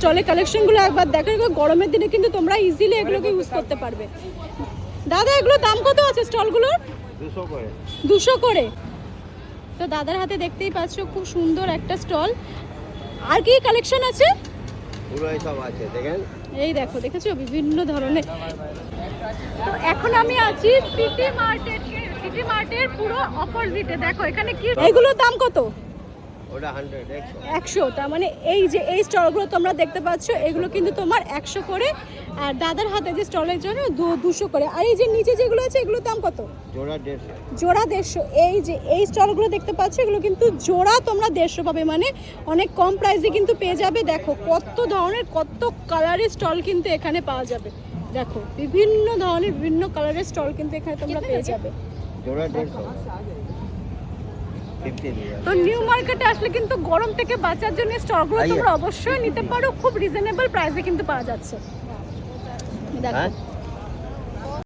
চলে কালেকশনগুলো একবার দেখো, গরমের দিনে কিন্তু তোমরা ইজিলি এগুলোকে ইউজ করতে পারবে। দাদা এগুলো দাম কত আছে স্টলগুলোর? 200 করে। 200 করে। তো দাদার হাতে দেখতেই পাচ্ছ খুব সুন্দর একটা স্টল। আর কি কালেকশন আছে? পুরোই সব আছে দেখেন। এই দেখো, দেখেছো বিভিন্ন ধরনের। তো এখন আমি আছি সিটি মার্টের পুরো অপোজিটে। দেখো এখানে কি, এগুলোর দাম কত? ওটা 100 100। তার মানে এই যে এই স্টলগুলো তোমরা দেখতে পাচ্ছ এগুলো কিন্তু তোমার 100 করে, আর দাদার হাতে যে স্টলের জন্য 200 করে। আর এই যে নিচে যেগুলো আছে এগুলোর দাম কত? জোড়া 150। জোড়া 150। এই যে এই স্টলগুলো দেখতে পাচ্ছ এগুলো কিন্তু জোড়া তোমরা 150 পাবে, মানে অনেক কম প্রাইসে কিন্তু পেয়ে যাবে। দেখো কত ধরনের কত কালারের স্টল কিন্তু এখানে পাওয়া যাবে। দেখো বিভিন্ন ধরনের বিভিন্ন কালারের স্টল কিন্তু এখানে তোমরা পেয়ে যাবে। জোড়া 150। তো নিউ মার্কেটে আসলে কিন্তু গরম থেকে বাঁচার জন্য স্টলগুলো তোমরা অবশ্যই নিতে পারো, খুব রিজনেবল প্রাইসে কিন্তু পাওয়া যাচ্ছে। দেখো